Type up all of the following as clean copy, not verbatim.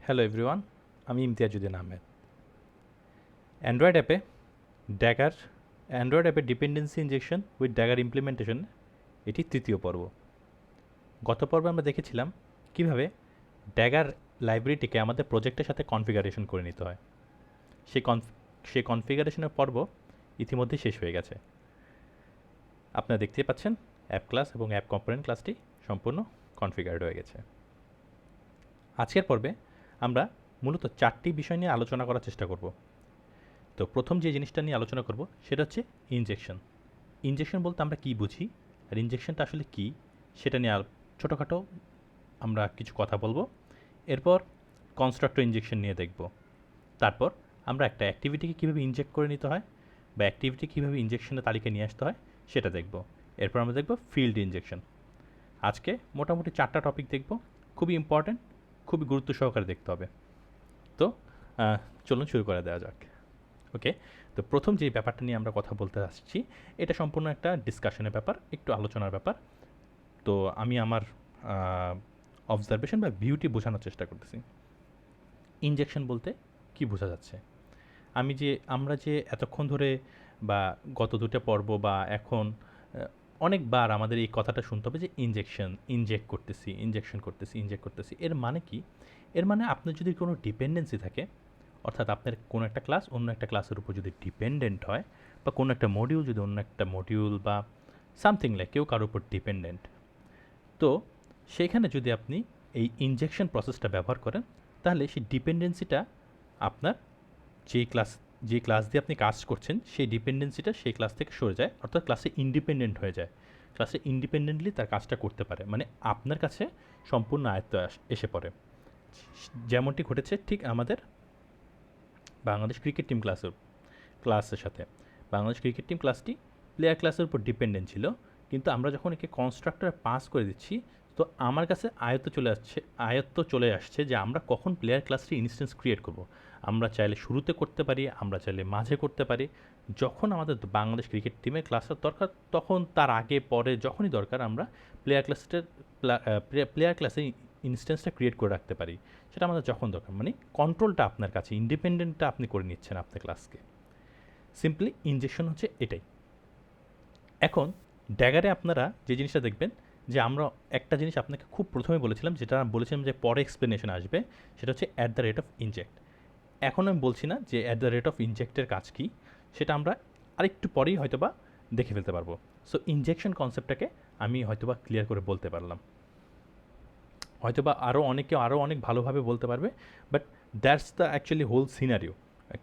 Hello everyone, আমি ইমতিয়াজুদ্দিন Ahmed. Android অ্যাপে dagger Android অ্যাপে dependency injection with dagger implementation, এটি তৃতীয় পর্ব। গত পর্বে আমরা দেখেছিলাম কিভাবে ড্যাগার লাইব্রেরিটিকে আমাদের প্রজেক্টের সাথে কনফিগারেশন করে নিতে হয়। সেই সেই কনফিগারেশনের পর্ব ইতিমধ্যেই শেষ হয়ে গেছে। আপনারা দেখতেই পাচ্ছেন অ্যাপ ক্লাস এবং অ্যাপ কম্পোনেন্ট ক্লাসটি সম্পূর্ণ কনফিগার্ড হয়ে গেছে। আজকের পর্বে আমরা মূলত 4টি বিষয় নিয়ে আলোচনা করার চেষ্টা করব। তো প্রথম যে জিনিসটা নিয়ে আলোচনা করব সেটা হচ্ছে ইনজেকশন। ইনজেকশন বলতে আমরা কি বুঝি, আর ইনজেকশনটা আসলে কি, সেটা নিয়ে ছোটোখাটো আমরা কিছু কথা বলবো। এরপর কনস্ট্রাক্টর ইনজেকশন নিয়ে দেখব। তারপর আমরা একটা অ্যাক্টিভিটিকে কীভাবে ইনজেক্ট করে নিতে হয় বা অ্যাক্টিভিটি কীভাবে ইনজেকশনের তালিকায় নিয়ে আসতে হয় সেটা দেখব। এরপর আমরা দেখব ফিল্ড ইনজেকশন। আজকে মোটামুটি 4টা টপিক দেখব, খুবই ইম্পর্ট্যান্ট, খুবই গুরুত্ব সহকারে দেখতে হবে। তো চলুন শুরু করে দেওয়া যাক। ওকে, তো প্রথম যে ব্যাপারটা নিয়ে আমরা কথা বলতে আসছি, এটা সম্পূর্ণ একটা ডিসকাশনের ব্যাপার, একটু আলোচনার ব্যাপার। তো আমি আমার অবজারভেশন বা ভিউটি বোঝানোর চেষ্টা করতেছি। ইনজেকশন বলতে কি বোঝা যাচ্ছে? আমরা যে এতক্ষণ ধরে বা গত দুটো পর্ব বা এখন অনেকবার আমাদের এই কথাটা শুনতে হবে যে ইনজেক্ট করতেছি, ইনজেক্ট করতেছি। এর মানে কি? এর মানে আপনার যদি কোনো ডিপেন্ডেন্সি থাকে, অর্থাৎ আপনার কোনো একটা ক্লাস অন্য একটা ক্লাসের উপর যদি ডিপেন্ডেন্ট হয়, বা কোনো একটা মডিউল যদি অন্য একটা মডিউল বা সামথিং লাইক কেউ কারোর উপর ডিপেন্ডেন্ট, তো সেইখানে যদি আপনি এই ইনজেকশন প্রসেসটা ব্যবহার করেন, তাহলে সেই ডিপেন্ডেন্সিটা আপনার যে ক্লাস দিয়ে আপনি কাজ করছেন সেই ডিপেন্ডেন্সিটা সেই ক্লাস থেকে সরে যায়, অর্থাৎ ক্লাসে ইন্ডিপেন্ডেন্ট হয়ে যায়। ক্লাসে ইন্ডিপেন্ডেন্টলি তার কাজটা করতে পারে, মানে আপনার কাছে সম্পূর্ণ আয়ত্ত এসে পড়ে। যেমনটি ঘটেছে ঠিক আমাদের বাংলাদেশ ক্রিকেট টিম ক্লাসের সাথে। বাংলাদেশ ক্রিকেট টিম ক্লাসটি প্লেয়ার ক্লাসের উপর ডিপেন্ডেন্ট ছিল, কিন্তু আমরা যখন একে কনস্ট্রাক্টর পাস করে দিচ্ছি, তো আমার কাছে আয়ত্ত চলে আসছে যে আমরা কখন প্লেয়ার ক্লাসটি ইনস্ট্যান্স ক্রিয়েট করব। আমরা চাইলে শুরুতে করতে পারি, আমরা চাইলে মাঝে করতে পারি। যখন আমাদের বাংলাদেশ ক্রিকেট টিমের ক্লাসের দরকার, তখন তার আগে পরে যখনই দরকার আমরা প্লেয়ার ক্লাসে ইনস্ট্যান্সটা ক্রিয়েট করে রাখতে পারি। সেটা আমাদের যখন দরকার, মানে কন্ট্রোলটা আপনার কাছে, ইন্ডিপেন্ডেন্টটা আপনি করে নিচ্ছেন আপনার ক্লাসকে। সিম্পলি ইনজেকশন হচ্ছে এটাই। এখন ড্যাগারে আপনারা যে জিনিসটা দেখবেন, যে আমরা একটা জিনিস আপনাকে খুব প্রথমে বলেছিলাম, যেটা বলেছিলাম যে পরে এক্সপ্লেনেশন আসবে, সেটা হচ্ছে at the rate of inject. এখন আমি বলছি না যে অ্যাট দ্য রেট অফ ইনজেক্টের কাজ কী, সেটা আমরা আরেকটু পরেই হয়তোবা দেখে ফেলতে পারবো। সো ইনজেকশন কনসেপ্টটাকে আমি হয়তোবা ক্লিয়ার করে বলতে পারলাম, হয়তোবা আরও অনেক ভালোভাবে বলতে পারবে, but that's the actually whole scenario.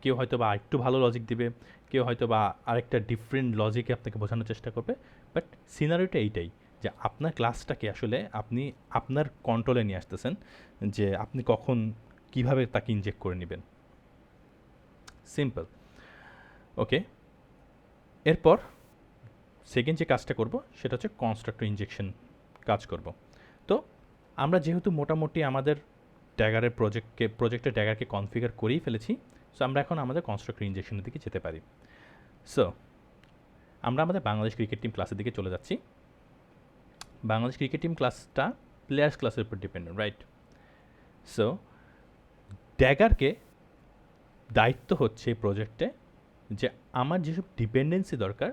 কেউ হয়তোবা একটু ভালো লজিক দিবে, কেউ হয়তোবা আরেকটা ডিফারেন্ট লজিকে আপনাকে বোঝানোর চেষ্টা করবে, বাট সিনারিওটা এইটাই, যে আপনার ক্লাসটাকে আসলে আপনি আপনার কন্ট্রোলে নিয়ে আসতেছেন, যে আপনি কখন কিভাবে তাকে ইনজেক্ট করে নেবেন। সিম্পল। ওকে, এরপর সেকেন্ড যে কাজটা করব সেটা হচ্ছে কনস্ট্রাক্টর ইনজেকশন কাজ করব। তো আমরা যেহেতু মোটামুটি আমাদের প্রজেক্টের ড্যাগারকে কনফিগার করেই ফেলেছি, সো আমরা এখন আমাদের কনস্ট্রাক্টর ইনজেকশনের দিকে যেতে পারি। সো আমরা আমাদের বাংলাদেশ ক্রিকেট টিম ক্লাসের দিকে চলে যাচ্ছি। বাংলাদেশ ক্রিকেট টিম ক্লাসটা প্লেয়ার্স ক্লাসের উপর ডিপেন্ডেন্ট, রাইট? সো ড্যাগারকে দায়িত্ব হচ্ছে এই প্রজেক্টে যে আমার যেসব ডিপেন্ডেন্সি দরকার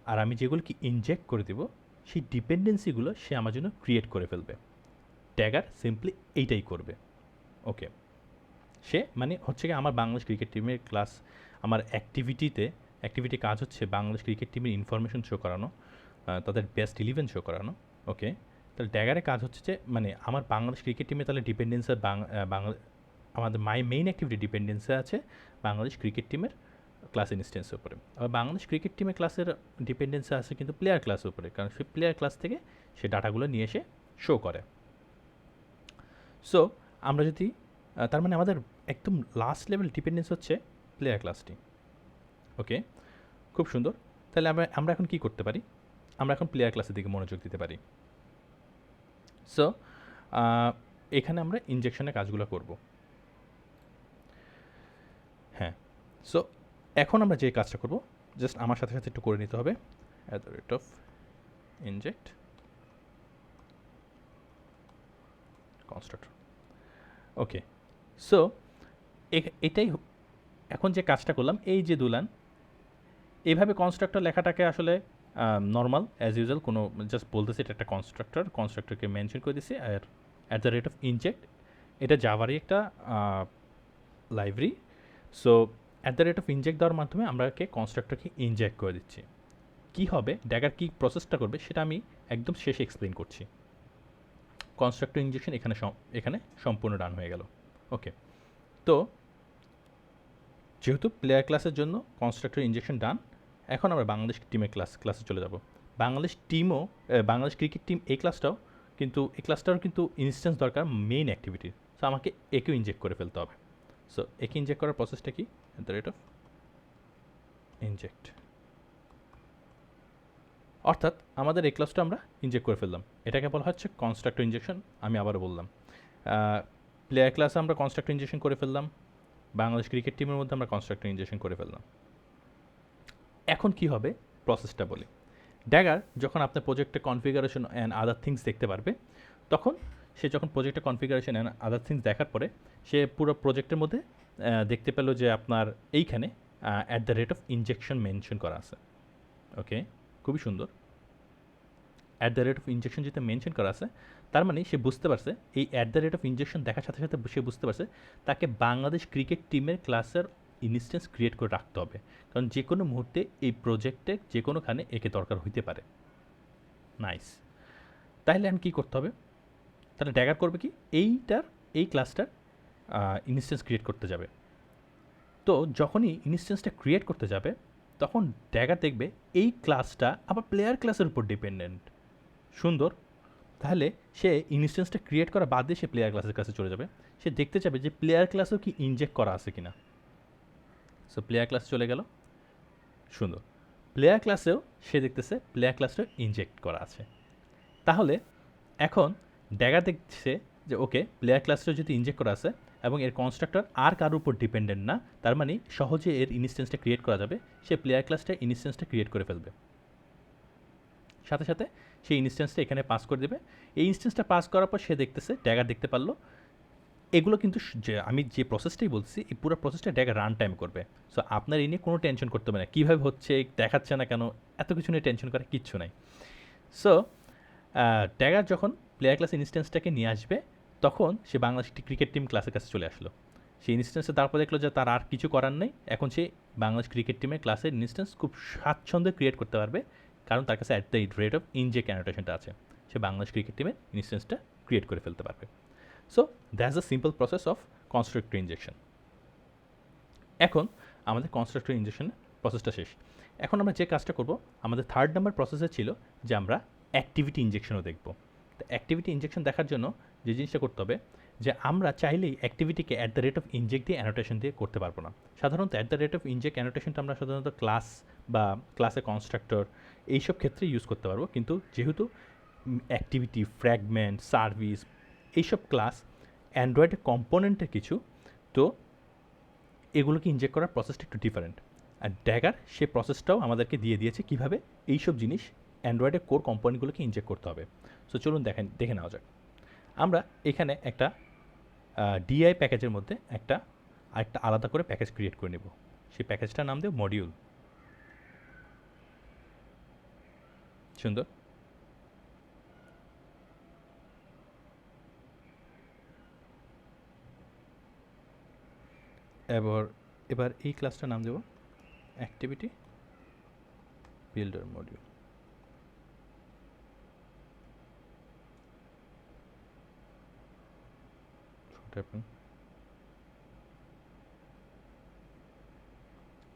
আর আমি যেগুলোকে ইনজেক্ট করে দেবো, সেই ডিপেন্ডেন্সিগুলো সে আমার জন্য ক্রিয়েট করে ফেলবে। ড্যাগার সিম্পলি এইটাই করবে। ওকে, সে মানে হচ্ছে কি আমার বাংলাদেশ ক্রিকেট টিমের ক্লাস, আমার অ্যাক্টিভিটি কাজ হচ্ছে বাংলাদেশ ক্রিকেট টিমের ইনফরমেশন শো করানো, তাদের বেস্ট 11 শো করানো। ওকে, তাহলে ড্যাগারের কাজ হচ্ছে যে মানে আমার বাংলাদেশ ক্রিকেট টিমে তাহলে ডিপেন্ডেন্সি আমাদের মেইন অ্যাক্টিভিটি ডিপেন্ডেন্সি আছে বাংলাদেশ ক্রিকেট টিমের ক্লাস ইনস্ট্যান্সের উপরে। আবার বাংলাদেশ ক্রিকেট টিমের ক্লাসের ডিপেন্ডেন্সি আছে কিন্তু প্লেয়ার ক্লাসের উপরে, কারণ সেই প্লেয়ার ক্লাস থেকে সে ডাটাগুলো নিয়ে এসে শো করে। সো আমরা যদি তার মানে আমাদের একদম লাস্ট লেভেল ডিপেন্ডেন্স হচ্ছে প্লেয়ার ক্লাসটি। ওকে, খুব সুন্দর। তাহলে আমরা এখন কী করতে পারি? আমরা এখন প্লেয়ার ক্লাসের দিকে মনোযোগ দিতে পারি। সো এখানে আমরা ইনজেকশনের কাজগুলো করব। হ্যাঁ, সো এখন আমরা যে কাজটা করব, জাস্ট আমার সাথে সাথে একটু করে নিতে হবে। At the rate of inject constructor. Okay, so এটাই এখন যে কাজটা করলাম, এই যে দুলান, এইভাবে কনস্ট্রাক্টর লেখাটাকে আসলে নর্মাল অ্যাজ ইউজুয়াল, কোনো জাস্ট বলতেছি এটা একটা কনস্ট্রাক্টরকে মেনশন করে দিছি। আর at the rate of inject, এটা জাভারই একটা library. So at the rate of inject দেওয়ার মাধ্যমে আমরাকে কনস্ট্রাক্টরকে ইনজেক্ট করে দিচ্ছি। কী হবে, ড্যাগার কী প্রসেসটা করবে সেটা আমি একদম শেষে এক্সপ্লেন করছি। কনস্ট্রাক্টর ইনজেকশন এখানে সম্পূর্ণ রান হয়ে গেল। ওকে, তো যেহেতু প্লেয়ার ক্লাসের জন্য কনস্ট্রাক্টর ইনজেকশন ডান, এখন আমরা বাংলাদেশ টিমের ক্লাসে চলে যাব। বাংলাদেশ ক্রিকেট টিম এই ক্লাসটারও কিন্তু ইনস্ট্যান্স দরকার মেইন অ্যাক্টিভিটির। সো আমাকে একেও ইনজেক্ট করে ফেলতে হবে। সো একে ইনজেক্ট করার প্রসেসটা কি, at the rate of inject, অর্থাৎ আমাদের এই ক্লাসটা আমরা ইনজেক্ট করে ফেললাম। এটাকে বলা হচ্ছে কনস্ট্রাক্টর ইনজেকশন। আমি আবারও বললাম, প্লেয়ার ক্লাসে আমরা কনস্ট্রাক্টর ইনজেকশন করে ফেললাম, বাংলাদেশ ক্রিকেট টিমের মধ্যে আমরা কনস্ট্রাক্টর ইনজেকশন করে ফেললাম। এখন কি হবে প্রসেসটা বলি। ড্যাগার যখন আপনার প্রজেক্টের কনফিগারেশন অ্যান্ড আদার থিংস দেখতে পারবে, তখন সে যখন প্রজেক্টের কনফিগারেশন অ্যান্ড আদার থিংস দেখার পরে সে পুরো প্রজেক্টের মধ্যে দেখতে পেল যে আপনার এইখানে at the rate of injection mention করা আছে। ওকে, খুবই সুন্দর। At the rate of injection যেটা মেনশন করা আছে, তার মানে সে বুঝতে পারছে, এই at the rate of injection দেখার সাথে সাথে সে বুঝতে পারছে তাকে বাংলাদেশ ক্রিকেট টিমের ক্লাসের ইনস্ট্যান্স ক্রিয়েট করে রাখতে হবে, কারণ যে কোনো মুহূর্তে এই প্রজেক্টে যে কোনোখানে একে দরকার হইতে পারে। নাইস। তাহলে এখন কী করতে হবে, তাহলে ড্যাগার করবে কি, এই ক্লাসটার ইনস্ট্যান্স ক্রিয়েট করতে যাবে। তো যখনই ইনস্ট্যান্সটা ক্রিয়েট করতে যাবে, তখন ড্যাগার দেখবে এই ক্লাসটা আবার প্লেয়ার ক্লাসের উপর ডিপেন্ডেন্ট। সুন্দর। তাহলে সে ইনস্ট্যান্সটা ক্রিয়েট করা বাদ দিয়ে সে প্লেয়ার ক্লাসের কাছে চলে যাবে। সে দেখতে চাবে যে প্লেয়ার ক্লাসেও কি ইনজেক্ট করা আছে কিনা। সো প্লেয়ার ক্লাসে চলে গেল। সুন্দর। প্লেয়ার ক্লাসেও সে দেখতেছে প্লেয়ার ক্লাসটা ইনজেক্ট করা আছে। তাহলে এখন ড্যাগার দেখছে যে ওকে, প্লেয়ার ক্লাসটা যদি ইনজেক্ট করা আছে এবং এর কনস্ট্রাক্টর আর কারোর উপর ডিপেন্ডেন্ট না, তার মানে সহজে এর ইনস্ট্যান্সটা ক্রিয়েট করা যাবে। সে প্লেয়ার ক্লাসটা ইনস্ট্যান্সটা ক্রিয়েট করে ফেলবে, সাথে সাথে সেই ইনস্ট্যান্সটা এখানে পাস করে দেবে। এই ইনস্ট্যান্সটা পাস করার পর সে দেখতেছে, ড্যাগার দেখতে পারলো এগুলো কিন্তু আমি যে প্রসেসটাই বলছি, এই পুরো প্রসেসটা ড্যাগার রান টাইম করবে। সো আপনার এই নিয়ে কোনো টেনশন করতে হবে না, কীভাবে হচ্ছে দেখাচ্ছে না কেন, এত কিছু নিয়ে টেনশন করার কিচ্ছু নাই। সো ড্যাগার যখন প্লেয়ার ক্লাস ইনস্ট্যান্সটাকে নিয়ে আসবে, তখন সে বাংলাদেশ ক্রিকেট টিম ক্লাসের কাছে চলে আসলো। সেই ইনস্ট্যান্সে তারপর দেখলো যে তার আর কিছু করার নেই, এখন সে বাংলাদেশ ক্রিকেট টিমের ক্লাসের ইনস্ট্যান্স খুব স্বাচ্ছন্দ্যে ক্রিয়েট করতে পারবে, কারণ তার কাছে at the rate of inject অ্যানোটেশনটা আছে। সে বাংলাদেশ ক্রিকেট টিমের ইনস্ট্যান্সটা ক্রিয়েট করে ফেলতে পারবে। So that's the simple process of constructor injection. এখন আমাদের কনস্ট্রাক্টর ইনজেকশন প্রসেসটা শেষ। এখন আমরা যে কাজটা করব, আমাদের 3rd নাম্বার প্রসেসে ছিল যে আমরা অ্যাক্টিভিটি ইনজেকশনও দেখব। তো অ্যাক্টিভিটি ইনজেকশন দেখার জন্য যে জিনিসটা করতে হবে, যে আমরা চাইলেই অ্যাক্টিভিটিকে at the rate of inject দিয়ে অ্যানোটেশন দিয়ে করতে পারবো না। সাধারণত at the rate of inject অ্যানোটেশনটা আমরা সাধারণত ক্লাস বা ক্লাসে কনস্ট্রাক্টর এইসব ক্ষেত্রে ইউজ করতে পারবো, কিন্তু যেহেতু অ্যাক্টিভিটি, ফ্র্যাগমেন্ট, সার্ভিস এইসব ক্লাস অ্যান্ড্রয়েডের কম্পোনেন্টের কিছু, তো এগুলোকে ইনজেক্ট করার প্রসেসটা একটু ডিফারেন্ট। আর ড্যাগার সে প্রসেসটাও আমাদেরকে দিয়ে দিয়েছে কীভাবে এইসব জিনিস অ্যান্ড্রয়েডের কোর কম্পোনেন্টগুলোকে ইনজেক্ট করতে হবে। সো চলুন দেখে নেওয়া যাক। আমরা এখানে একটা ডিআই প্যাকেজের মধ্যে আরেকটা আলাদা করে প্যাকেজ ক্রিয়েট করে নেব। সেই প্যাকেজটার নাম দেব মডিউল। সুন্দর। এবার এই ক্লাসটার নাম দেব অ্যাক্টিভিটি বিল্ডার মডিউল।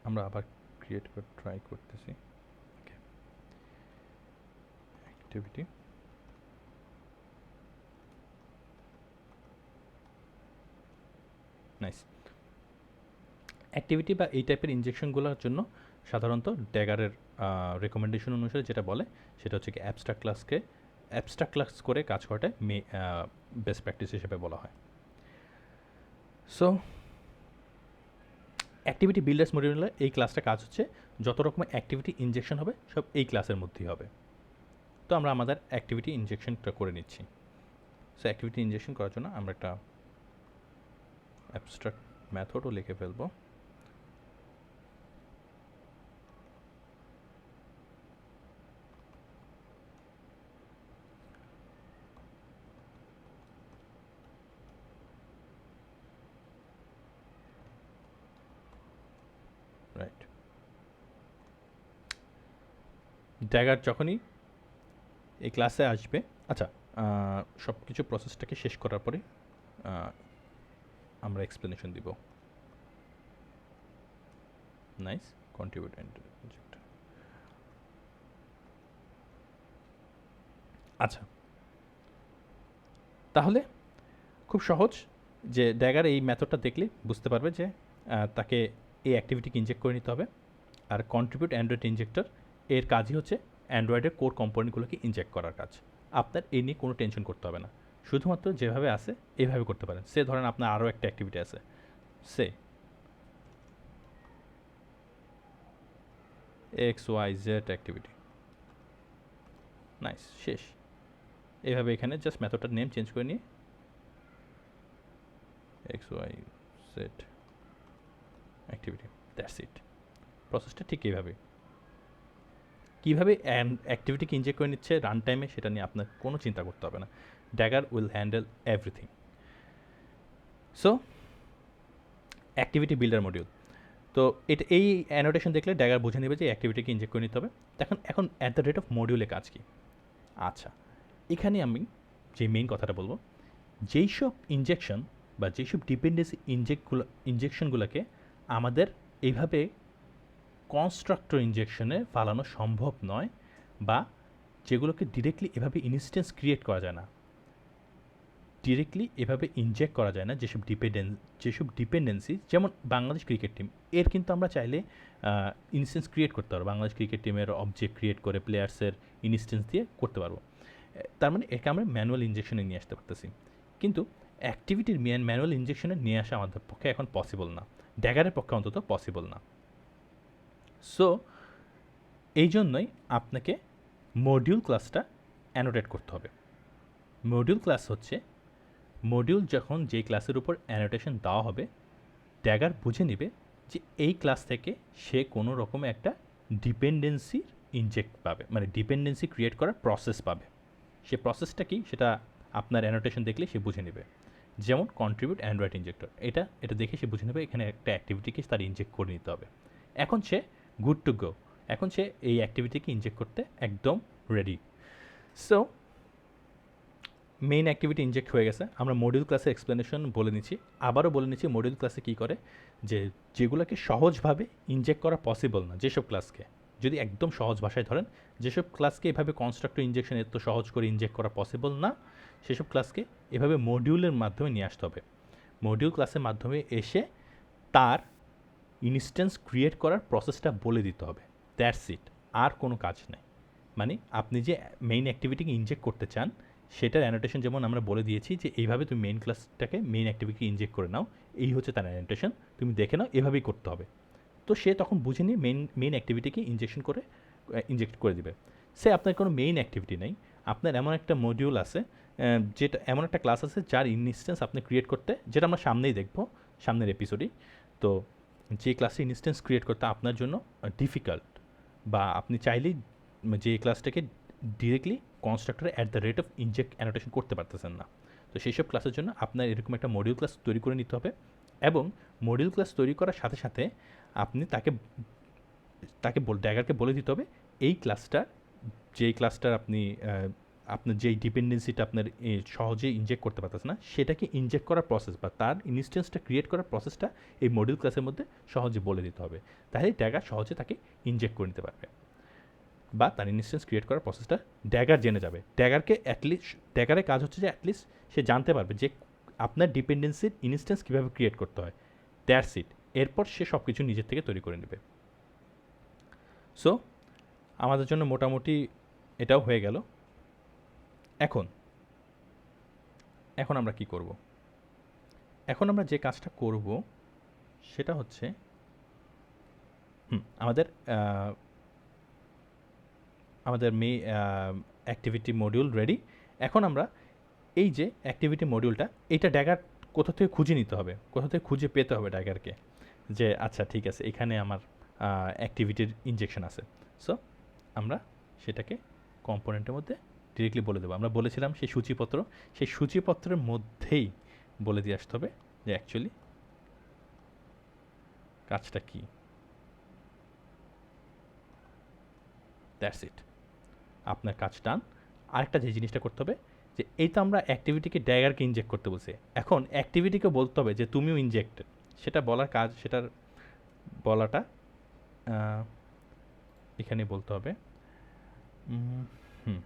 আমরা আবার ক্রিয়েট করে ট্রাই করতেছি। Activity nice. অ্যাক্টিভিটি বা এই টাইপের ইনজেকশনগুলোর জন্য সাধারণত ড্যাগারের রেকমেন্ডেশন অনুসারে যেটা বলে সেটা হচ্ছে কি অ্যাবস্ট্রাক্ট ক্লাস করে কাজ করাটা বেস্ট প্র্যাকটিস হিসেবে বলা হয়। সো অ্যাক্টিভিটি বিল্ডার্স মডিউলে এই ক্লাসটা কাজ হচ্ছে, যত রকমের অ্যাক্টিভিটি ইনজেকশন হবে সব এই ক্লাসের মধ্যেই হবে। তো আমরা আমাদের অ্যাক্টিভিটি ইনজেকশনটা করে নিচ্ছি। সো অ্যাক্টিভিটি ইনজেকশন করার জন্য আমরা একটা অ্যাবস্ট্রাক্ট মেথডও লিখে ফেলবো। রাইট, ড্যাগার যখনই এই ক্লাসে আসবে, আচ্ছা সব কিছু প্রসেসটাকে শেষ করার পরে আমরা এক্সপ্লেনেশন দিব। Nice, contribute inject. আচ্ছা, তাহলে খুব সহজ যে ড্যাগার এই মেথডটা দেখলে বুঝতে পারবে যে তাকে এই অ্যাক্টিভিটিকে ইনজেক্ট করে নিতে হবে। আর কন্ট্রিবিউট অ্যান্ড্রয়েড ইনজেক্টর এর কাজই হচ্ছে অ্যান্ড্রয়েডের কোর কম্পোনেন্টগুলোকে ইনজেক্ট করার কাজ। আপনার এই নিয়ে কোনো টেনশন করতে হবে না, শুধুমাত্র যেভাবে আছে এইভাবে করতে পারেন। সে ধরেন আপনার আরও একটা অ্যাক্টিভিটি আছে, সে XYZ অ্যাক্টিভিটি, নাইস, শেষ। এইভাবে এখানে জাস্ট মেথডটার নেম চেঞ্জ করে নিয়ে XYZ অ্যাক্টিভিটি, দ্যাটস ইট। প্রসেসটা ঠিক এইভাবে। কীভাবে অ্যাক্টিভিটিকে ইনজেক্ট করে নিচ্ছে রান টাইমে সেটা নিয়ে আপনার কোনো চিন্তা করতে হবে না, dagger will handle everything. So activity builder module, তো এটা এই অ্যানোটেশন দেখলে ড্যাগার বুঝে নেবে যে অ্যাক্টিভিটিকে ইনজেক্ট করে নিতে হবে। এখন অ্যাট দ্য রেট অফ মডিউলে কাজ কি? আচ্ছা, এখানে আমি যে মেইন কথাটা বলবো, যেই সব ইনজেকশন বা যেসব ডিপেন্ডেন্সি ইনজেকশনগুলোকে আমাদের এইভাবে কনস্ট্রাক্টর ইনজেকশনে ফালানো সম্ভব নয়, বা যেগুলোকে ডিরেক্টলি এভাবে ইনস্ট্যান্স ক্রিয়েট করা যায় না, ডিরেক্টলি এভাবে ইনজেক্ট করা যায় না, যেসব ডিপেন্ডেন্সি, যেমন বাংলাদেশ ক্রিকেট টিম, এর কিন্তু আমরা চাইলে ইনস্ট্যান্স ক্রিয়েট করতে পারবো। বাংলাদেশ ক্রিকেট টিমের অবজেক্ট ক্রিয়েট করে প্লেয়ার্সের ইনস্ট্যান্স দিয়ে করতে পারবো। তার মানে একে আমরা ম্যানুয়াল ইনজেকশনে নিয়ে আসতে পারতেছি, কিন্তু অ্যাক্টিভিটির ম্যানুয়াল ইনজেকশনে নিয়ে আসা আমাদের পক্ষে এখন পসিবল না, ড্যাগারের পক্ষে অন্তত পসিবল না। সো এই জন্যই আপনাকে মডিউল ক্লাসটা অ্যানোটেট করতে হবে। মডিউল ক্লাস হচ্ছে মডিউল যখন যেই ক্লাসের উপর অ্যানোটেশন দেওয়া হবে, ড্যাগার বুঝে নেবে যে এই ক্লাস থেকে সে কোনো রকম একটা ডিপেন্ডেন্সি ইনজেক্ট পাবে, মানে ডিপেন্ডেন্সি ক্রিয়েট করার প্রসেস পাবে। সে প্রসেসটা কি সেটা আপনার অ্যানোটেশন দেখলে সে বুঝে নেবে। যেমন কন্ট্রিবিউট অ্যান্ড্রয়েড ইনজেক্টর, এটা দেখে সে বুঝে নেবে এখানে একটা অ্যাক্টিভিটিকে তার ইনজেক্ট করে নিতে হবে। এখন সে গুড টু গো, এখন সে এই অ্যাক্টিভিটিকে ইনজেক্ট করতে একদম ready. So main activity inject হয়ে গেছে। আমরা মডিউল ক্লাসে এক্সপ্লেনেশন বলে নিচ্ছি, আবারও বলে নিচ্ছি মডিউল ক্লাসে কী করে, যে যেগুলোকে সহজভাবে ইনজেক্ট করা পসিবল না, যেসব ক্লাসকে যদি একদম সহজ ভাষায় ধরেন, যেসব ক্লাসকে এভাবে কনস্ট্রাক্টর ইনজেকশন এত সহজ করে ইনজেক্ট করা পসিবল না, সেসব ক্লাসকে এভাবে মডিউলের মাধ্যমে নিয়ে আসতে হবে। মডিউল ক্লাসের মাধ্যমে এসে তার ইনস্ট্যান্স ক্রিয়েট করার প্রসেসটা বলে দিতে হবে, দ্যাটস ইট, আর কোনো কাজ নেই। মানে আপনি যে মেইন অ্যাক্টিভিটিকে ইনজেক্ট করতে চান সেটার অ্যানোটেশন যেমন আমরা বলে দিয়েছি যে এইভাবে তুমি মেইন ক্লাসটাকে মেইন অ্যাক্টিভিটি ইনজেক্ট করে নাও, এই হচ্ছে তার অ্যানোটেশন, তুমি দেখে নাও, এভাবেই করতে হবে। তো সে তখন বুঝে নিয়ে মেইন অ্যাক্টিভিটিকে ইনজেক্ট করে দিবে। সে আপনার কোনো মেইন অ্যাক্টিভিটি নেই, আপনার এমন একটা মডিউল আছে, যেটা এমন একটা ক্লাস আছে যার ইনস্ট্যান্স আপনি ক্রিয়েট করতে, যেটা আমরা সামনেই দেখবো সামনের এপিসোডেই। তো যে ক্লাসে ইনস্ট্যান্স ক্রিয়েট করতে আপনার জন্য ডিফিকাল্ট, বা আপনি চাইলেই যে ক্লাসটাকে ডিরেক্টলি কনস্ট্রাক্টরে at the rate of inject annotation করতে পারতেছেন না, তো সেই সব ক্লাসের জন্য আপনার এরকম একটা মডিউল ক্লাস তৈরি করে নিতে হবে। এবং মডিউল ক্লাস তৈরি করার সাথে সাথে আপনি তাকে ড্যাগারকে বলে দিতে হবে এই ক্লাসটা, যেই ক্লাসটার আপনি আপনার যেই ডিপেন্ডেন্সিটা আপনার সহজেই ইনজেক্ট করতে পারতেছে না, সেটাকে ইনজেক্ট করার প্রসেস বা তার ইনস্ট্যান্সটা ক্রিয়েট করার প্রসেসটা এই মডিউল ক্লাসের মধ্যে সহজে বলে দিতে হবে। তাহলে ড্যাগার সহজে তাকে ইনজেক্ট করে নিতে পারবে, বা তার ইনস্ট্যান্স ক্রিয়েট করার প্রসেসটা ড্যাগার জেনে যাবে। ড্যাগারের কাজ হচ্ছে যে অ্যাটলিস্ট সে জানতে পারবে যে আপনার ডিপেন্ডেন্সির ইনস্ট্যান্স কীভাবে ক্রিয়েট করতে হয়, দ্যাটস ইট। এরপর সে সব কিছু নিজের থেকে তৈরি করে নেবে। সো আমাদের জন্য মোটামুটি এটাও হয়ে গেল। এখন আমরা কি করব? এখন আমরা যে কাজটা করব সেটা হচ্ছে আমাদের অ্যাক্টিভিটি মডিউল রেডি। এখন আমরা এই যে অ্যাক্টিভিটি মডিউলটা, এটা ড্যাগার কোথা থেকে খুঁজে নিতে হবে, কোথা থেকে খুঁজে পেতে হবে ড্যাগারকে, যে আচ্ছা ঠিক আছে এখানে আমার অ্যাক্টিভিটির ইনজেকশন আছে। সো আমরা সেটাকে কম্পোনেন্টের মধ্যে ডিরেক্টলি বলে দেবো। আমরা বলেছিলাম সেই সূচিপত্রের মধ্যেই বলে দিয়ে আসতে হবে যে অ্যাকচুয়ালি কাজটা কী। দ্যাটস ইট, আপনার কাজ ডান। আরেকটা যে জিনিসটা করতে হবে যে এই তো আমরা অ্যাক্টিভিটিকে ড্যাগারকে ইনজেক্ট করতে বলছি, এখন অ্যাক্টিভিটিকে বলতে হবে যে তুমিও ইনজেক্টেড। সেটা বলার কাজ, সেটার বলাটা এখানে বলতে হবে। হুম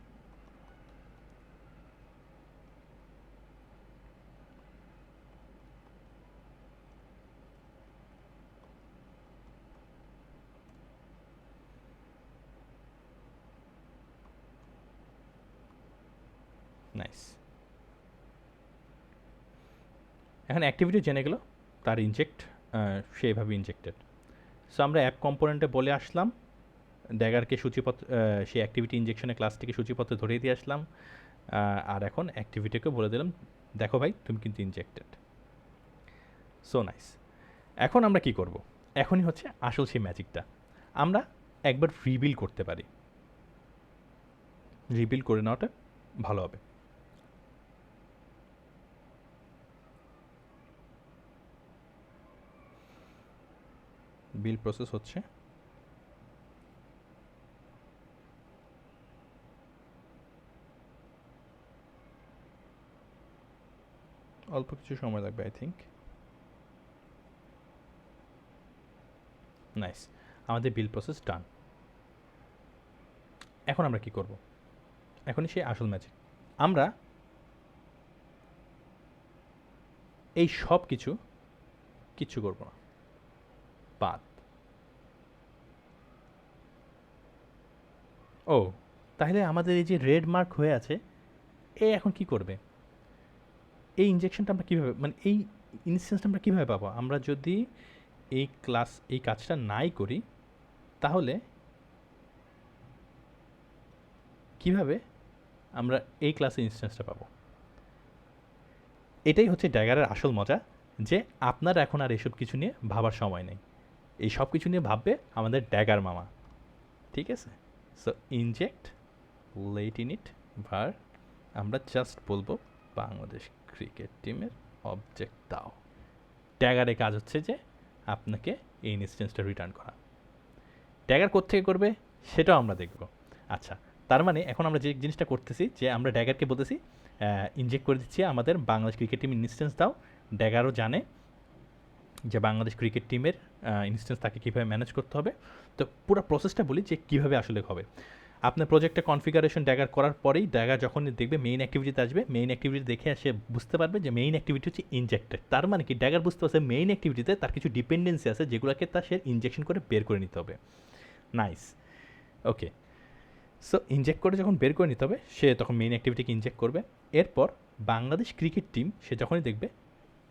নাইস। এখন অ্যাক্টিভিটি জেনে গেল তার ইনজেক্ট, সেইভাবে ইনজেক্টেড। সো আমরা অ্যাপ কম্পোনেন্টে বলে আসলাম, ড্যাগারকে সূচিপত্র সেই অ্যাক্টিভিটি ইনজেকশনের ক্লাসটিকে সূচিপত্রে ধরিয়ে দিয়ে আসলাম, আর এখন অ্যাক্টিভিটিকে বলে দিলাম দেখো ভাই তুমি কিন্তু ইনজেক্টেড। So nice. এখন আমরা কি করব? এখনই হচ্ছে আসল সেই ম্যাজিকটা। আমরা একবার রিবিল করতে পারি, রিবিল করে নেওয়াটা ভালো হবে। বিল প্রসেস হচ্ছে, অল্প কিছু সময় লাগবে আই থিঙ্ক। নাইস, আমাদের বিল প্রসেস ডান। এখন আমরা কি করব? এখনই সেই আসল ম্যাজিক। আমরা এই সব কিছু কিচ্ছু করব না, বাদ। ও, তাহলে আমাদের এই যে রেড মার্ক হয়ে আছে, এ এখন কি করবে? এই ইনজেকশনটা আমরা কীভাবে, মানে এই ইনস্ট্যান্সটা আমরা কীভাবে পাবো? আমরা যদি এই কাজটা নাই করি তাহলে কিভাবে আমরা এই ক্লাসে ইনস্ট্যান্সটা পাবো? এটাই হচ্ছে ড্যাগারের আসল মজা, যে আপনার এখন আর এসব কিছু নিয়ে ভাবার সময় নেই। এই সব কিছু নিয়ে ভাববে আমাদের ড্যাগার মামা, ঠিক আছে? So inject let in it ভার, আমরা জাস্ট বলবো বাংলাদেশ ক্রিকেট টিমের অবজেক্ট দাও। ড্যাগারের কাজ হচ্ছে যে আপনাকে এই ইনস্ট্যান্সটা রিটার্ন করা। ড্যাগার কোত্থেকে করবে সেটাও আমরা দেখব। আচ্ছা, তার মানে এখন আমরা যে জিনিসটা করতেছি, যে আমরা ড্যাগারকে বলতেছি ইনজেক্ট করে দিচ্ছি আমাদের বাংলাদেশ ক্রিকেট টিম ইনস্ট্যান্স দাও। ড্যাগারও জানে যে বাংলাদেশ ক্রিকেট টিমের ইনস্ট্যান্স তাকে কীভাবে ম্যানেজ করতে হবে। তো পুরো প্রসেসটা বলি যে কীভাবে আসলে হবে। আপনার প্রজেক্টে কনফিগারেশন ড্যাগার করার পরেই ড্যাগার যখন দেখবে মেইন অ্যাক্টিভিটিতে আসবে, মেইন অ্যাক্টিভিটি দেখে সে বুঝতে পারবে যে মেইন অ্যাক্টিভিটি হচ্ছে ইনজেক্টেড। তার মানে কি ড্যাগার বুঝতে পারছে মেইন অ্যাক্টিভিটিতে তার কিছু ডিপেন্ডেন্সি আছে যেগুলোকে তার সে ইনজেকশন করে বের করে নিতে হবে। নাইস, ওকে। সো ইনজেক্ট করে যখন বের করে নিতে হবে, সে তখন মেইন অ্যাক্টিভিটিকে ইনজেক্ট করবে। এরপর বাংলাদেশ ক্রিকেট টিম সে যখনই দেখবে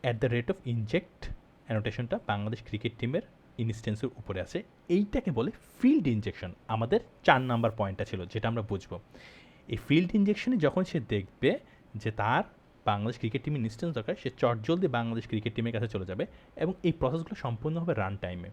at the rate of inject অ্যানোটেশনটা বাংলাদেশ ক্রিকেট টিমের ইনস্ট্যান্সের উপরে আছে, এইটাকে বলে ফিল্ড ইনজেকশন। আমাদের 4 নাম্বার পয়েন্টটা ছিল যেটা আমরা বুঝবো। এই ফিল্ড ইনজেকশনে যখন সে দেখবে যে তার বাংলাদেশ ক্রিকেট টিমের ইনস্ট্যান্স দরকার, সে চটজলদি বাংলাদেশ ক্রিকেট টিমের কাছে চলে যাবে এবং এই প্রসেসগুলো সম্পূর্ণ হবে রান টাইমে।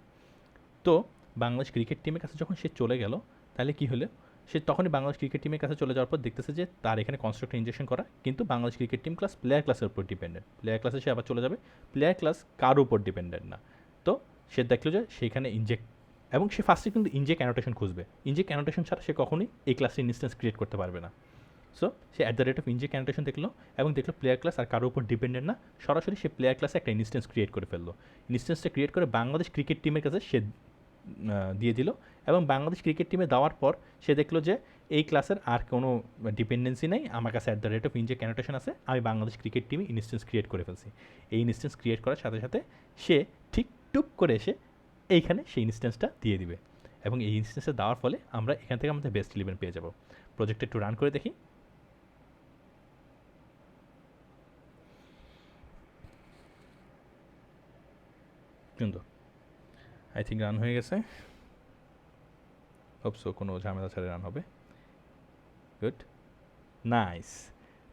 তো বাংলাদেশ ক্রিকেট টিমের কাছে যখন সে চলে গেল, তাহলে কী হলো? সে তখনই বাংলাদেশ ক্রিকেট টিমের কাছে চলে যাওয়ার পর দেখতেছে যে তার এখানে কনস্ট্রাক্টর ইনজেকশন করা, কিন্তু Bangladesh cricket team class player ক্লাসের উপর ডিপেন্ডেন্ট। প্লেয়ার ক্লাসে সে আবার চলে যাবে, প্লেয়ার ক্লাস কার উপর ডিপেন্ডেন্ট না। তো সে দেখলো যে সেইখানে ইনজেক্ট, এবং সে ফার্স্টে কিন্তু ইনজেক্ট অ্যানোটেশন খুঁজবে। ইনজেক্ট অ্যানোটেশন ছাড়া সে কখনোই এই ক্লাসের ইনস্ট্যান্স ক্রিয়েট করতে পারবে না। So say at the rate of inject annotation দেখলো এবং দেখলো প্লেয়ার ক্লাস আর কারোর উপর ডিপেন্ডেন্ট না, সরাসরি সে প্লেয়ার ক্লাসে একটা ইনস্ট্যান্স ক্রিয়েট করে ফেললো। ইনস্ট্যান্সটা ক্রিয়েট করে বাংলাদেশ ক্রিকেট টিমের কাছে সে দিয়ে দিল, এবং বাংলাদেশ ক্রিকেট টিমে দেওয়ার পর সে দেখলো যে এই ক্লাসের আর কোনো ডিপেন্ডেন্সি নেই, আমার কাছে at the rate of inject annotation আছে, আমি বাংলাদেশ ক্রিকেট টিমে ইনস্ট্যান্স ক্রিয়েট করে ফেলছি। এই ইনস্ট্যান্স ক্রিয়েট করার সাথে সাথে সে ঠিক টুক করে এসে এইখানে সেই ইনস্ট্যান্সটা দিয়ে দিবে, এবং এই ইনস্ট্যান্সটা দেওয়ার ফলে আমরা এখান থেকে আমাদের বেস্ট 11 পেয়ে যাব। প্রজেক্টটা একটু রান করে দেখি। সুন্দর, আই থিঙ্ক রান হয়ে গেছে। হোপসো কোনো ঝামেলা ছাড়া রান হবে। Good, nice.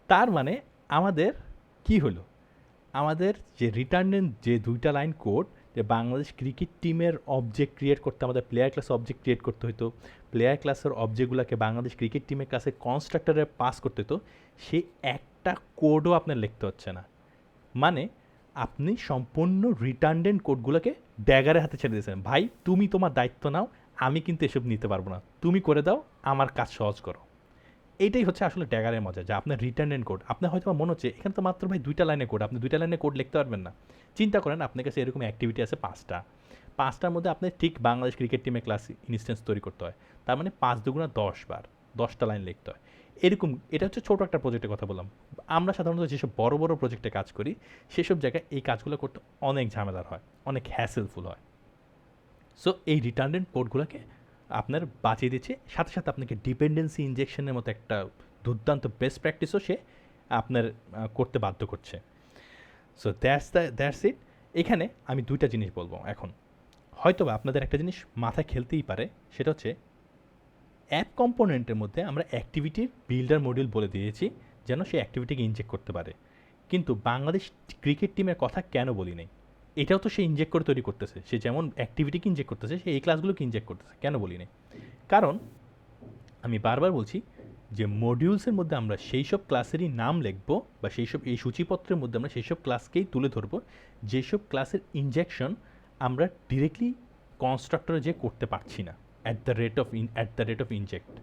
তার মানে আমাদের কি হলো? আমাদের যে রিটার্নের যে 2টা লাইন কোড, যে বাংলাদেশ ক্রিকেট টিমের অবজেক্ট ক্রিয়েট করতে আমাদের প্লেয়ার ক্লাস অবজেক্ট ক্রিয়েট করতে হতো, প্লেয়ার ক্লাসের অবজেক্টগুলোকে বাংলাদেশ ক্রিকেট টিমের কাছে কনস্ট্রাক্টরে পাস করতে হতো, সেই একটা কোডও আপনার লিখতে হচ্ছে না। মানে আপনি সম্পূর্ণ রিটার্নডেন্ট কোডগুলোকে ড্যাগারের হাতে ছেড়ে দিয়েছেন, ভাই তুমি তোমার দায়িত্ব নাও, আমি কিন্তু এসব নিতে পারবো না, তুমি করে দাও, আমার কাজ সহজ করো। এইটাই হচ্ছে আসলে ড্যাগারের মজা, যে আপনার রিটার্ন কোড আপনার হয়তো মনে হচ্ছে এখানে তো মাত্র ভাই 2টা লাইনের কোড, আপনি 2টা লাইনের কোড লিখতে পারবেন না। চিন্তা করেন আপনার কাছে এরকম অ্যাক্টিভিটি আছে 5টার মধ্যে আপনি ঠিক বাংলাদেশ ক্রিকেট টিমের ক্লাস ইনস্ট্যান্স তৈরি করতে হয়, তার মানে 5 দুগুণা 10 বার 10টা লাইন লিখতে হয় এরকম। এটা হচ্ছে ছোটো একটা প্রজেক্টের কথা বললাম। আমরা সাধারণত যেসব বড় বড় প্রজেক্টে কাজ করি সেসব জায়গায় এই কাজগুলো করতে অনেক ঝামেলার হয়, অনেক হ্যাসেলফুল হয়। সো এই রিটার্নডেন্ট কোডগুলোকে আপনার বাঁচিয়ে দিচ্ছে, সাথে সাথে আপনাকে ডিপেন্ডেন্সি ইনজেকশনের মতো একটা দুর্দান্ত বেস্ট প্র্যাকটিসও সে আপনার করতে বাধ্য করছে। So that's it. এখানে আমি 2টা জিনিস বলবো এখন, হয়তোবা আপনাদের একটা জিনিস মাথায় খেলতেই পারে, সেটা হচ্ছে অ্যাপ কম্পোনেন্টের মধ্যে আমরা অ্যাক্টিভিটির বিল্ডার মডিউল বলে দিয়েছি যেন সে অ্যাক্টিভিটিকে ইনজেক্ট করতে পারে, কিন্তু বাংলাদেশ ক্রিকেট টিমের কথা কেন বলি নাই? এটাও তো সে ইনজেক্ট করে তৈরি করতেছে, সে যেমন অ্যাক্টিভিটিকে ইনজেক্ট করতেছে সে এই ক্লাসগুলোকে ইনজেক্ট করতেছে, কেন বলি নাই? কারণ আমি বারবার বলছি যে মডিউলসের মধ্যে আমরা সেই সব ক্লাসেরই নাম লিখব, বা সেই সব এই সূচিপত্রের মধ্যে আমরা সেই সব ক্লাসকেই তুলে ধরবো যেসব ক্লাসের ইনজেকশন আমরা ডিরেক্টলি কনস্ট্রাক্টরে যে করতে পারছি না at the rate of inject,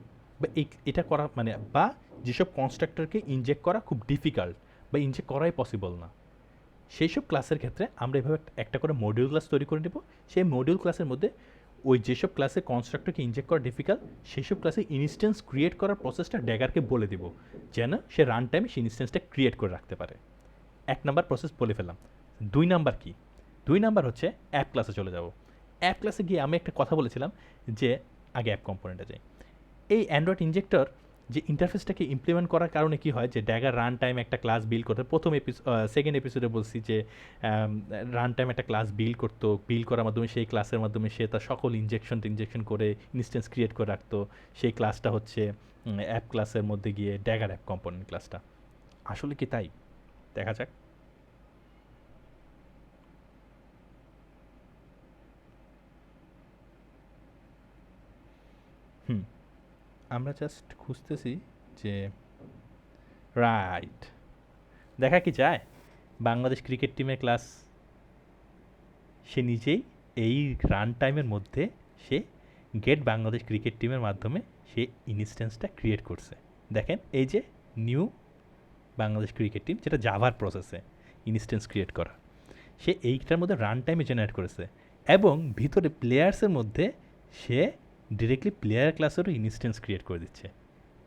বা এটা করা মানে, বা যেসব কনস্ট্রাক্টরকে ইনজেক্ট করা খুব ডিফিকাল্ট বা ইনজেক্ট করাই পসিবল না, সেই সব ক্লাসের ক্ষেত্রে আমরা এভাবে একটা করে মডিউল ক্লাস তৈরি করে নেব। সেই মডিউল ক্লাসের মধ্যে ওই যেসব ক্লাসে কনস্ট্রাক্টরকে ইনজেক্ট করা ডিফিকাল্ট সেই সব ক্লাসে ইনস্ট্যান্স ক্রিয়েট করার প্রসেসটা ড্যাগারকে বলে দিব, যেন সে রান টাইমে সেই ইনস্ট্যান্সটা ক্রিয়েট করে রাখতে পারে। 1 নাম্বার প্রসেস বলে ফেললাম। 2 নাম্বার কি? 2 নাম্বার হচ্ছে অ্যাপ ক্লাসে চলে যাব। অ্যাপ ক্লাসে গিয়ে আমি একটা কথা বলেছিলাম যে আগে অ্যাপ কম্পোনেন্টে যাই। এই অ্যান্ড্রয়েড ইনজেক্টর যে ইন্টারফেসটাকে ইমপ্লিমেন্ট করার কারণে কি হয়, যে ড্যাগার রান টাইম একটা ক্লাস বিল্ড করতে, সেকেন্ড এপিসোডে বলছি যে রান টাইম একটা ক্লাস বিল্ড করার মাধ্যমে সেই ক্লাসের মাধ্যমে সে তার সকল ইনজেকশন করে ইনস্ট্যান্স ক্রিয়েট করে রাখতো। সেই ক্লাসটা হচ্ছে অ্যাপ ক্লাসের মধ্যে গিয়ে ড্যাগার অ্যাপ কম্পোনেন্ট ক্লাসটা। আসলে কি তাই? দেখা যাক। আমরা জাস্ট খুঁজতেছি যে রাইট, দেখা কি যায় বাংলাদেশ ক্রিকেট টিমের ক্লাস সে নিজেই এই রান টাইমের মধ্যে সে গেট বাংলাদেশ ক্রিকেট টিমের মাধ্যমে সে ইনস্ট্যান্সটা ক্রিয়েট করছে। দেখেন এই যে নিউ বাংলাদেশ ক্রিকেট টিম, যেটা জাভার প্রসেসে ইনস্ট্যান্স ক্রিয়েট করা, সে এইটার মধ্যে রান টাইমে জেনারেট করেছে, এবং ভিতরে প্লেয়ার্সের মধ্যে সে ডিরেক্টলি প্লেয়ার ক্লাসেরও ইনস্ট্যান্স ক্রিয়েট করে দিচ্ছে।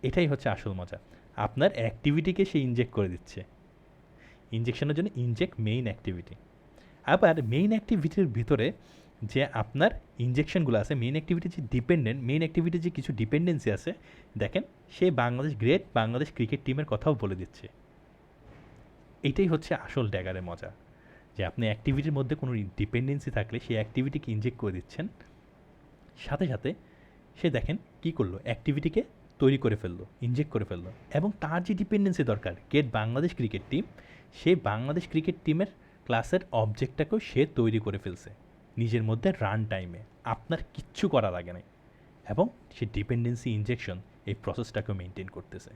এটাই হচ্ছে আসল মজা, আপনার অ্যাক্টিভিটিকে সে ইনজেক্ট করে দিচ্ছে। ইনজেকশনের জন্য ইনজেক্ট মেইন অ্যাক্টিভিটি। আবার মেইন অ্যাক্টিভিটির ভিতরে যে আপনার ইনজেকশনগুলো আছে, মেইন অ্যাক্টিভিটি যে মেইন অ্যাক্টিভিটি যে কিছু ডিপেন্ডেন্সি আছে, দেখেন সে বাংলাদেশ ক্রিকেট টিমের কথাও বলে দিচ্ছে। এটাই হচ্ছে আসল ড্যাগারের মজা, যে আপনি অ্যাক্টিভিটির মধ্যে কোনো ডিপেন্ডেন্সি থাকলে সেই অ্যাক্টিভিটিকে ইনজেক্ট করে দিচ্ছেন, সাথে সাথে সে দেখেন কী করলো, অ্যাক্টিভিটিকে তৈরি করে ফেললো, ইনজেক্ট করে ফেললো, এবং তার যে ডিপেন্ডেন্সি দরকার গেট বাংলাদেশ ক্রিকেট টিম, সে বাংলাদেশ ক্রিকেট টিমের ক্লাসের অবজেক্টটাকেও সে তৈরি করে ফেলছে নিজের মধ্যে রান টাইমে, আপনার কিচ্ছু করা লাগে না, এবং সে ডিপেন্ডেন্সি ইনজেকশন এই প্রসেসটাকেও মেনটেন করতেছে।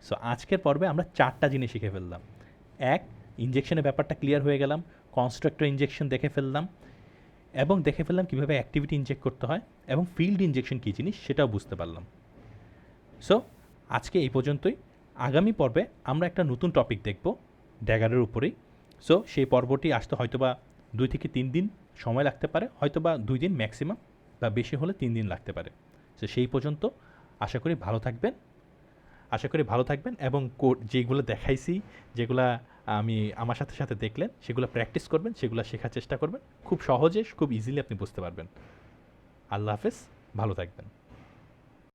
সো আজকের পর্বে আমরা 4টা জিনিস শিখে ফেললাম। 1, ইনজেকশনের ব্যাপারটা ক্লিয়ার হয়ে গেলাম, কনস্ট্রাক্টর ইনজেকশন দেখে ফেললাম, এবং দেখে ফেললাম কীভাবে অ্যাক্টিভিটি ইনজেক্ট করতে হয়, এবং ফিল্ড ইনজেকশন কী জিনিস সেটাও বুঝতে পারলাম। সো আজকে এই পর্যন্তই। আগামী পর্বে আমরা একটা নতুন টপিক দেখব ড্যাগারের উপরেই। সো সেই পর্বটি আসতে হয়তোবা 2 থেকে 3 দিন সময় লাগতে পারে, হয়তোবা 2 দিন ম্যাক্সিমাম, বা বেশি হলে 3 দিন লাগতে পারে। সো সেই পর্যন্ত আশা করি ভালো থাকবেন, এবং যেগুলো দেখাইছি, যেগুলা আমার সাথে সাথে দেখলেন, সেগুলো প্র্যাকটিস করবেন, সেগুলো শেখার চেষ্টা করবেন, খুব সহজে খুব ইজিলি আপনি বুঝতে পারবেন। আল্লাহ হাফেজ, ভালো থাকবেন।